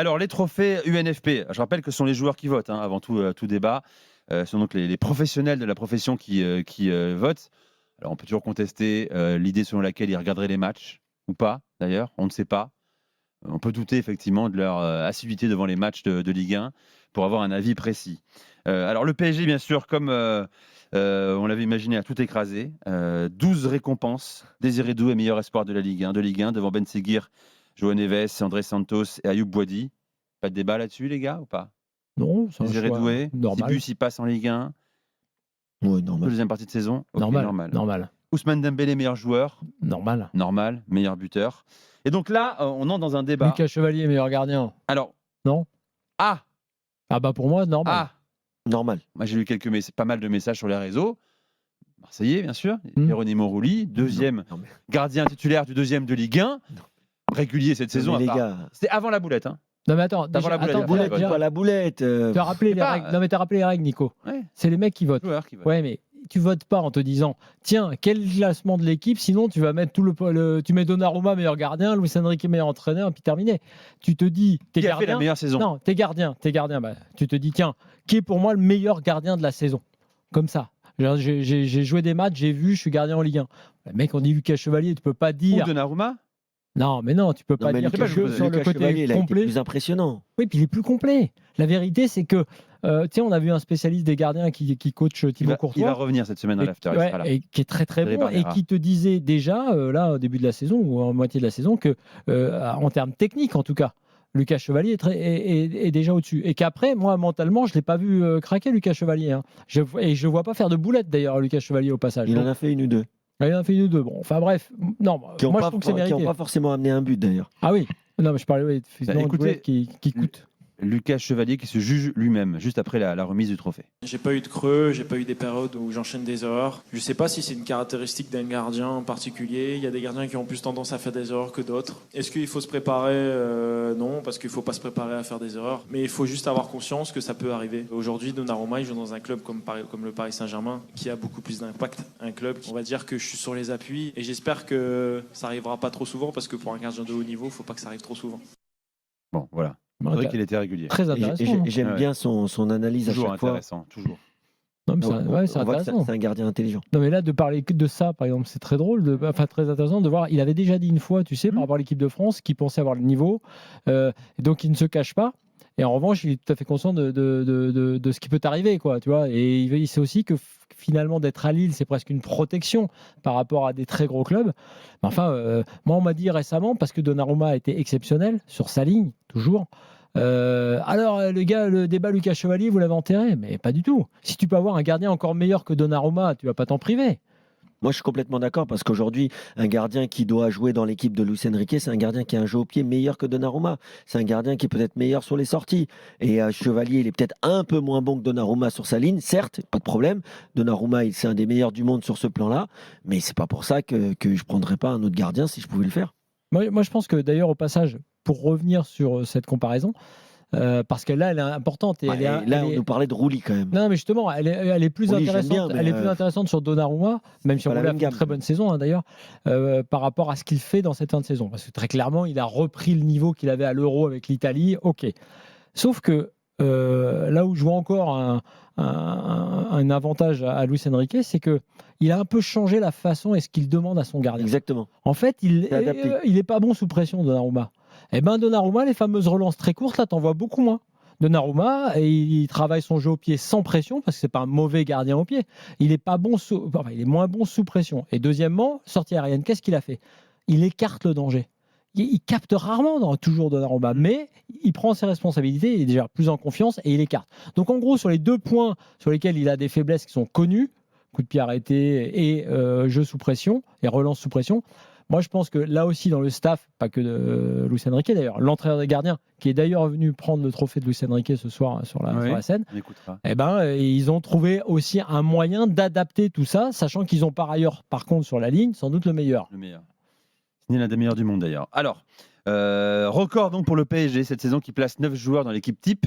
Alors, les trophées UNFP, je rappelle que ce sont les joueurs qui votent, avant tout débat. Ce sont donc les professionnels de la profession qui votent. Alors, on peut toujours contester l'idée selon laquelle ils regarderaient les matchs, ou pas, d'ailleurs, on ne sait pas. On peut douter effectivement de leur assiduité devant les matchs de Ligue 1 pour avoir un avis précis. Alors, le PSG, bien sûr, comme on l'avait imaginé, a tout écrasé. 12 récompenses. Désiré Doué, meilleur espoir de la Ligue 1, devant Ben Seguir, João Neves, André Santos et Ayoub Boadi. Pas de débat là-dessus, les gars, ou pas? Non, c'est un Désiré choix Doué, 6 normal. buts, 6 passes en Ligue 1. Oui, normal. Deuxième partie de saison. Ok, Normal. Ousmane Dembélé, meilleur joueur. Normal. Meilleur buteur. Et donc là, on entre dans un débat. Lucas Chevalier, meilleur gardien. Alors. Non. Ah bah pour moi, normal. Ah Normal. Moi, j'ai lu pas mal de messages sur les réseaux. Marseillais, bien sûr. Geronimo Rulli, deuxième gardien titulaire du deuxième de Ligue 1. Régulier cette saison. Les gars. C'était avant la boulette. Non mais attends, Avant la boulette. Pas la boulette. T'as rappelé les règles. Non mais t'as rappelé les règles, Nico. Ouais. C'est les mecs qui votent. Ouais, mais tu votes pas en te disant tiens, quel classement de l'équipe, sinon tu vas mettre tu mets Donnarumma meilleur gardien, Luis Enrique meilleur entraîneur, puis terminé. Tu te dis qui a fait la meilleure saison? Non, t'es gardien. Tu te dis tiens, qui est pour moi le meilleur gardien de la saison? Comme ça. J'ai joué des matchs, j'ai vu, je suis gardien en Ligue 1. Le mec, on dit Lucas Chevalier, tu peux pas dire. Ou Donnarumma? Non, mais non, tu peux pas dire que sur le côté Chevalier, complet. Il a été plus impressionnant. Oui, puis il est plus complet. La vérité, c'est que, on a vu un spécialiste des gardiens qui coach Thibaut Courtois. Il va revenir cette semaine à l'after. Et qui est très très bon et qui te disait déjà, là, au début de la saison ou en moitié de la saison, que en termes techniques, en tout cas, Lucas Chevalier est déjà au-dessus. Et qu'après, moi, mentalement, je ne l'ai pas vu craquer, Lucas Chevalier. Et je ne vois pas faire de boulette, d'ailleurs, Lucas Chevalier, au passage. Il en a fait une ou deux. Il en a fait une ou deux. Bon, enfin bref. Non, moi, je trouve que c'est mérité. Qui n'ont pas forcément amené un but, d'ailleurs. Ah oui. Non, mais je parlais écoutez, qui coûte. Lucas Chevalier qui se juge lui-même juste après la remise du trophée. J'ai pas eu de creux, j'ai pas eu des périodes où j'enchaîne des erreurs. Je sais pas si c'est une caractéristique d'un gardien en particulier. Il y a des gardiens qui ont plus tendance à faire des erreurs que d'autres. Est-ce qu'il faut se préparer? Non, parce qu'il faut pas se préparer à faire des erreurs. Mais il faut juste avoir conscience que ça peut arriver. Aujourd'hui, Donnarumma, il joue dans un club comme le Paris Saint-Germain, qui a beaucoup plus d'impact. Un club, on va dire que je suis sur les appuis. Et j'espère que ça arrivera pas trop souvent, parce que pour un gardien de haut niveau, il faut pas que ça arrive trop souvent. Bon, voilà. C'est vrai qu'il était régulier. Très intéressant. J'aime bien son analyse toujours à chaque fois. Intéressant, toujours. Non, mais c'est intéressant. C'est un gardien intelligent. Non, mais là, de parler que de ça, par exemple, c'est très drôle, très intéressant de voir. Il avait déjà dit une fois, tu sais, par rapport à l'équipe de France, qu'il pensait avoir le niveau, et donc il ne se cache pas. Et en revanche, il est tout à fait conscient de ce qui peut arriver, quoi, tu vois. Et il sait aussi que finalement, d'être à Lille, c'est presque une protection par rapport à des très gros clubs. Mais enfin, moi, on m'a dit récemment, parce que Donnarumma a été exceptionnel sur sa ligne, toujours. Alors, le gars, le débat Lucas Chevalier, vous l'avez enterré, mais pas du tout. Si tu peux avoir un gardien encore meilleur que Donnarumma, tu vas pas t'en priver. Moi, je suis complètement d'accord parce qu'aujourd'hui, un gardien qui doit jouer dans l'équipe de Luis Enrique, c'est un gardien qui a un jeu au pied meilleur que Donnarumma. C'est un gardien qui est peut-être meilleur sur les sorties. Et Chevalier, il est peut-être un peu moins bon que Donnarumma sur sa ligne, certes, pas de problème. Donnarumma, c'est un des meilleurs du monde sur ce plan-là, mais c'est pas pour ça que je prendrais pas un autre gardien si je pouvais le faire. Moi, je pense que d'ailleurs, au passage, pour revenir sur cette comparaison, parce que là, elle est importante. Et on nous parlait de Rulli quand même. Non, mais justement, elle est plus intéressante. Elle est plus intéressante sur Donnarumma, même si on a fait une très bonne saison d'ailleurs, par rapport à ce qu'il fait dans cette fin de saison. Parce que très clairement, il a repris le niveau qu'il avait à l'Euro avec l'Italie. Ok. Sauf que là où je vois encore un avantage à Luis Enrique, c'est que il a un peu changé la façon et ce qu'il demande à son gardien. Exactement. En fait, il est pas bon sous pression, Donnarumma. Eh ben Donnarumma, les fameuses relances très courtes, là, t'en vois beaucoup moins. Donnarumma, il travaille son jeu au pied sans pression, parce que c'est pas un mauvais gardien au pied. Il est moins bon sous pression. Et deuxièmement, sortie aérienne, qu'est-ce qu'il a fait? Il écarte le danger. Il capte rarement toujours Donnarumma, mais il prend ses responsabilités, il est déjà plus en confiance et il écarte. Donc en gros, sur les deux points sur lesquels il a des faiblesses qui sont connues, coup de pied arrêté et jeu sous pression, et relance sous pression, moi, je pense que là aussi, dans le staff, pas que de Luis Enrique d'ailleurs, l'entraîneur des gardiens, qui est d'ailleurs venu prendre le trophée de Luis Enrique ce soir sur la scène, ils ont trouvé aussi un moyen d'adapter tout ça, sachant qu'ils ont par ailleurs, par contre, sur la ligne, sans doute le meilleur. C'est l'un des meilleurs du monde d'ailleurs. Alors, record donc pour le PSG cette saison qui place 9 joueurs dans l'équipe type.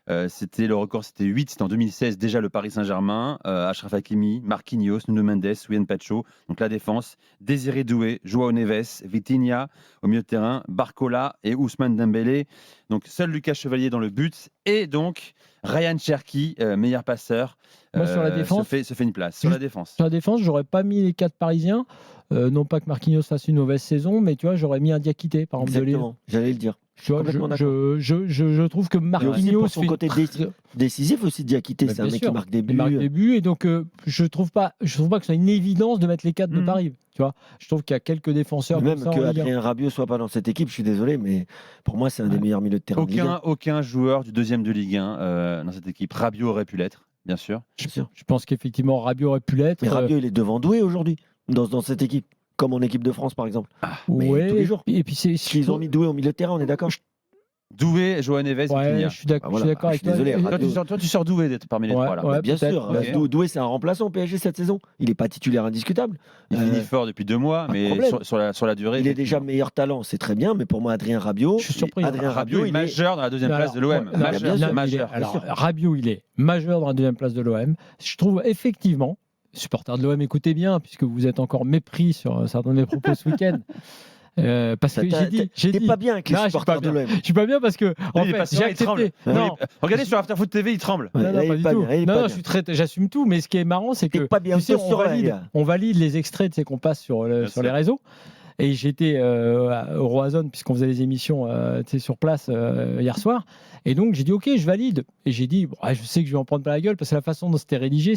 Le record, c'était 8. C'était en 2016, déjà le Paris Saint-Germain. Achraf Hakimi, Marquinhos, Nuno Mendes, Willian Pacho. Donc la défense, Désiré Doué, Joao Neves, Vitinha au milieu de terrain, Barcola et Ousmane Dembélé. Donc seul Lucas Chevalier dans le but. Et donc Ryan Cherki, meilleur passeur, Moi, sur la défense, se fait une place. Sur la défense. Sur la défense, j'aurais pas mis les 4 Parisiens. Non pas que Marquinhos fasse une mauvaise saison, mais tu vois, j'aurais mis un Diakité, par exemple, de Lille. Exactement, j'allais le dire. Tu vois, je trouve que Il y a Marquinhos aussi pour son côté décisif aussi, Diakité, c'est un mec qui marque des buts. Il marque des buts, et donc je trouve pas que ce soit une évidence de mettre les 4 de Paris. Tu vois, je trouve qu'il y a quelques défenseurs. Même comme ça que en Ligue 1. Adrien Rabiot soit pas dans cette équipe, je suis désolé, mais pour moi, c'est un des meilleurs milieux de terrain de Ligue 1. Aucun joueur du 2e de Ligue 1 dans cette équipe. Rabiot aurait pu l'être, bien sûr. Je pense qu'effectivement, Rabiot aurait pu l'être. Mais Rabiot, il est devant Doué aujourd'hui, dans cette équipe. Comme en équipe de France, par exemple. Mais tous les jours. Et puis ils ont mis Doué au milieu de terrain, on est d'accord? Doué, Joao Neves, ouais, je suis d'accord avec toi. Désolé, toi, tu sors Doué parmi les trois là. Ouais, bien sûr. Okay. Doué, c'est un remplaçant au PSG cette saison. Il n'est pas titulaire indiscutable. Il finit fort depuis 2 mois, mais sur la durée. Il est déjà meilleur talent, c'est très bien. Mais pour moi, Adrien Rabiot, je suis surpris. Adrien Rabiot est majeur dans la 2e place de l'OM. Rabiot, il est majeur dans la 2e place de l'OM. Je trouve effectivement. Supporters de l'OM, écoutez bien, puisque vous êtes encore mépris sur certains de mes propos ce week-end. Parce que j'ai dit pas bien avec les supporters de l'OM. Je suis pas bien parce que en fait, j'ai accepté. Non, regardez sur Afterfoot TV, il tremble. Non, pas du tout. Non, j'assume tout, mais ce qui est marrant, c'est que pas bien, tu sais, on valide les extraits qu'on passe sur les réseaux. Et j'étais au Roazhon, puisqu'on faisait les émissions sur place hier soir. Et donc, j'ai dit, OK, je valide. Et j'ai dit, je sais que je vais en prendre plein la gueule, parce que la façon dont c'était rédigé,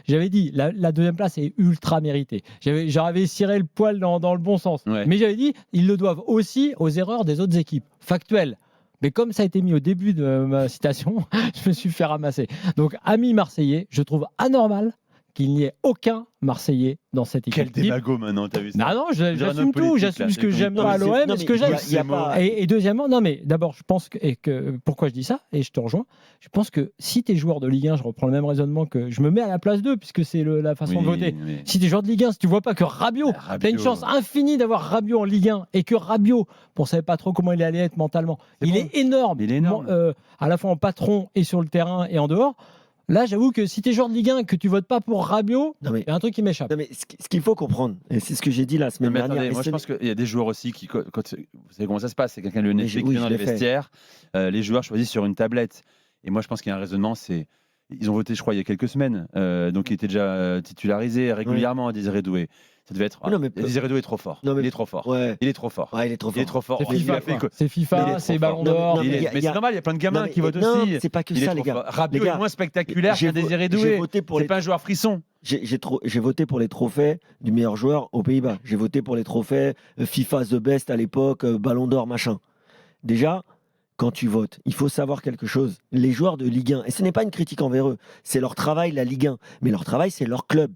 j'avais dit, la 2e place est ultra méritée. J'avais ciré le poil dans le bon sens. Ouais. Mais j'avais dit, ils le doivent aussi aux erreurs des autres équipes. Factuel. Mais comme ça a été mis au début de ma citation, je me suis fait ramasser. Donc, amis marseillais, je trouve anormal qu'il n'y ait aucun Marseillais dans cette équipe. Quel démago maintenant, t'as vu ça? Non, j'assume tout, j'assume ce que j'aime pas à l'OM, ce que j'aime. Et deuxièmement, non mais d'abord, je pense que pourquoi je dis ça, et je te rejoins, je pense que si tu es joueur de Ligue 1, je reprends le même raisonnement que je me mets à la place d'eux, puisque c'est la façon de voter. Si tu es joueur de Ligue 1, si tu vois pas que Rabiot, tu as une chance infinie d'avoir Rabiot en Ligue 1, et que Rabiot, on savait pas trop comment il allait être mentalement, il est énorme, à la fois en patron et sur le terrain et en dehors. Là, j'avoue que si tu es joueur de Ligue 1 et que tu votes pas pour Rabiot, il y a un truc qui m'échappe. Ce qu'il faut comprendre, et c'est ce que j'ai dit la semaine dernière. Attendez, moi, je pense qu'il y a des joueurs aussi qui, vous savez comment ça se passe, c'est quelqu'un de l'UNFP qui vient dans les vestiaires, les joueurs choisissent sur une tablette. Et moi, je pense qu'il y a un raisonnement, ils ont voté, je crois, il y a quelques semaines, donc il était déjà titularisé régulièrement à Désiré Doué. Ça devait être. Désiré Doué est trop fort. Il est trop fort. Il est trop fort. Il est trop fort. C'est FIFA, c'est Ballon d'Or. Mais c'est normal, il y a plein de gamins qui votent aussi. C'est pas que ça, les gars. Rabiot est moins spectaculaire que Désiré Doué. C'est pas un joueur frisson. J'ai voté pour les trophées du meilleur joueur aux Pays-Bas. J'ai voté pour les trophées FIFA The Best à l'époque, Ballon d'Or, machin. Déjà, quand tu votes, il faut savoir quelque chose. Les joueurs de Ligue 1, et ce n'est pas une critique envers eux, c'est leur travail, la Ligue 1. Mais leur travail, c'est leur club.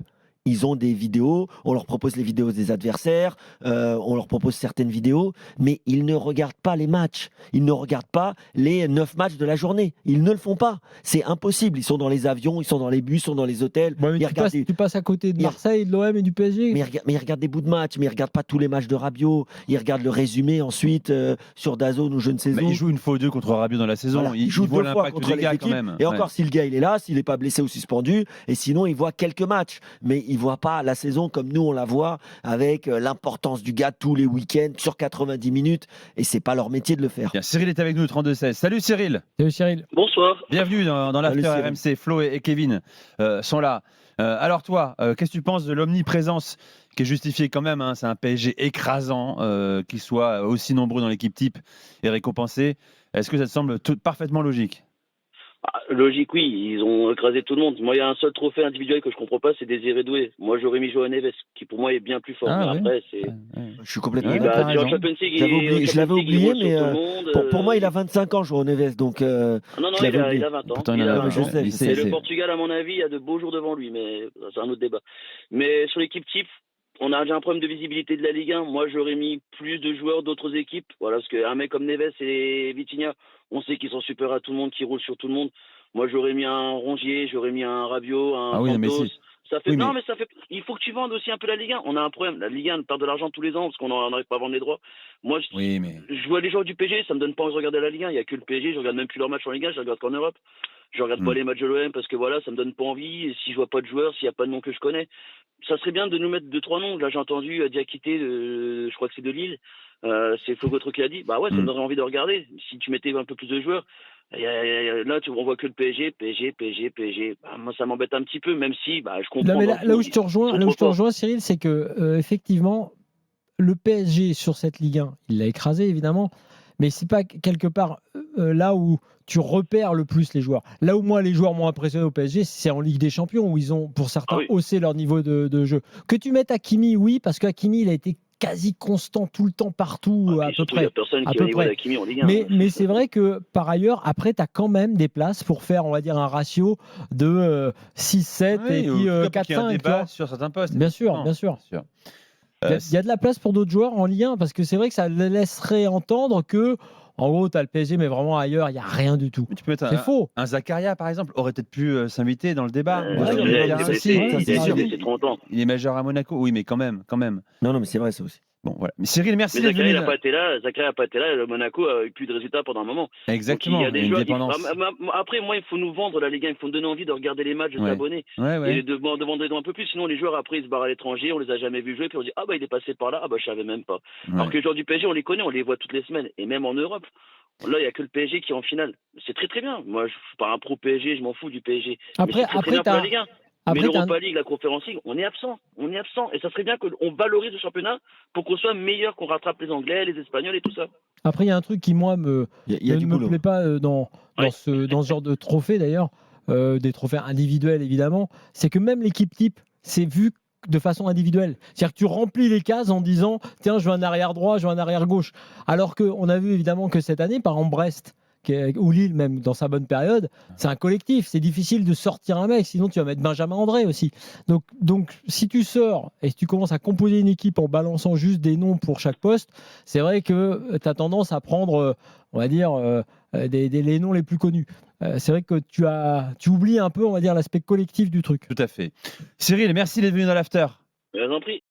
Ils ont des vidéos, on leur propose les vidéos des adversaires, on leur propose certaines vidéos, mais ils ne regardent pas les matchs. Ils ne regardent pas les 9 matchs de la journée. Ils ne le font pas. C'est impossible. Ils sont dans les avions, ils sont dans les bus, ils sont dans les hôtels. Tu passes à côté de Marseille, de l'OM et du PSG. Mais ils regardent des bouts de matchs, mais ils ne regardent pas tous les matchs de Rabiot. Ils regardent le résumé ensuite sur DAZN ou je ne sais où. Il joue une fois ou deux contre Rabiot dans la saison. Voilà, il joue voit 2 fois l'impact contre des les gars équipes. quand même. Et encore, si le gars il est là, s'il n'est pas blessé ou suspendu, et sinon il voit quelques matchs. Mais il ne voit pas la saison comme nous on la voit, avec l'importance du gars tous les week-ends sur 90 minutes, et c'est pas leur métier de le faire. Bien, Cyril est avec nous, 32-16. Salut Cyril. Salut Cyril. Bonsoir. Bienvenue dans l'After RMC. Flo et Kevin sont là. Alors toi, qu'est-ce que tu penses de l'omniprésence qui est justifiée quand même, c'est un PSG écrasant, qu'il soit aussi nombreux dans l'équipe type et récompensé. Est-ce que ça te semble parfaitement logique? Logique, oui, ils ont écrasé tout le monde. Moi, il y a un seul trophée individuel que je comprends pas, c'est Désiré Doué. Moi, j'aurais mis Joao Neves, qui pour moi est bien plus fort. Mais après, c'est. Je suis complètement d'accord. Je l'avais oublié, mais pour moi, il a 25 ans, Joao Neves. Donc, non, il a 20 ans. Pourtant, et le Portugal, à mon avis, a de beaux jours devant lui, mais c'est un autre débat. Mais sur l'équipe type, on a déjà un problème de visibilité de la Ligue 1. Moi, j'aurais mis plus de joueurs d'autres équipes. Voilà, parce qu'un mec comme Neves et Vitinha, on sait qu'ils sont supérieurs à tout le monde, qu'ils roulent sur tout le monde. Moi, j'aurais mis un Rongier, j'aurais mis un Rabiot, un Santos. Ça fait Oui, non, mais- mais ça fait. Il faut que tu vendes aussi un peu la Ligue 1. On a un problème. La Ligue 1 perd de l'argent tous les ans parce qu'on n'arrive pas à vendre les droits. Moi, Oui, mais je vois les joueurs du PSG, ça me donne pas envie de regarder la Ligue 1. Il y a que le PSG. Je regarde même plus leurs matchs en Ligue 1. Je regarde qu'en Europe. Je regarde pas les matchs de l'OM parce que voilà, ça me donne pas envie. Et si je vois pas de joueurs, s'il y a pas de nom que je connais, ça serait bien de nous mettre 2-3 noms. Là, j'ai entendu Diakité, je crois que c'est de Lille. C'est Fogotro qui a dit. Bah ouais, ça me donnerait envie de regarder. Si tu mettais un peu plus de joueurs. Là, on voit que le PSG. Bah, moi, ça m'embête un petit peu, même si je comprends. Non, mais dans là le fond, où je te rejoins, Cyril, c'est que effectivement, le PSG sur cette Ligue 1, il l'a écrasé évidemment, mais c'est pas quelque part là où tu repères le plus les joueurs. Là où moi les joueurs m'ont impressionné au PSG, c'est en Ligue des Champions où ils ont pour certains haussé leur niveau de jeu. Que tu mettes Hakimi, oui, parce qu'Hakimi il a été quasi constant tout le temps partout à peu près. Il n'y a personne qui est au niveau d'Hakimi en Ligue 1. Mais c'est vrai que par ailleurs, après, tu as quand même des places pour faire, on va dire, un ratio de 6-7 et puis 4-5. Sur certains postes. Bien sûr. Il y a de la place pour d'autres joueurs en Ligue 1 parce que c'est vrai que ça laisserait entendre que, en gros, tu as le PSG, mais vraiment ailleurs, il n'y a rien du tout. C'est faux. Un Zakaria, par exemple, aurait peut-être pu s'inviter dans le débat. Il est majeur à Monaco. Oui, mais quand même. Non, mais c'est vrai, ça aussi. Bon, voilà. Mais Cyril, merci d'être venu. Zakaria n'a pas été là. Le Monaco a eu plus de résultats pendant un moment. Exactement. Donc, il y a des une joueurs. dépendance. Après, moi, il faut nous vendre la Ligue 1. Il faut nous donner envie de regarder les matchs, de s'abonner. Et de vendre un peu plus. Sinon, les joueurs, après, ils se barrent à l'étranger. On les a jamais vus jouer. Puis on dit, il est passé par là. Je savais même pas. Alors que les joueurs du PSG, on les connaît. On les voit toutes les semaines. Et même en Europe. Là, il n'y a que le PSG qui est en finale. C'est très très bien. Moi, je suis pas un pro PSG. Je m'en fous du PSG. Après, la Ligue 1. Mais l'Europa League, la Conference League, on est absent. Et ça serait bien qu'on valorise le champinat pour qu'on soit meilleur, qu'on rattrape les Anglais, les Espagnols et tout ça. Après, il y a un truc qui, moi, ne me plaît pas dans ce genre de trophée, d'ailleurs, des trophées individuels, évidemment, c'est que même l'équipe type, c'est vu de façon individuelle. C'est-à-dire que tu remplis les cases en disant « Tiens, je veux un arrière droit, je veux un arrière gauche ». Alors qu'on a vu, évidemment, que cette année, par exemple, Brest, ou Lille même dans sa bonne période, c'est un collectif, c'est difficile de sortir un mec, sinon tu vas mettre Benjamin André aussi. Donc si tu sors et si tu commences à composer une équipe en balançant juste des noms pour chaque poste, c'est vrai que tu as tendance à prendre, on va dire, les noms les plus connus. C'est vrai que tu oublies un peu, on va dire, l'aspect collectif du truc. Tout à fait. Cyril, merci d'être venu dans l'after. Je vous en prie.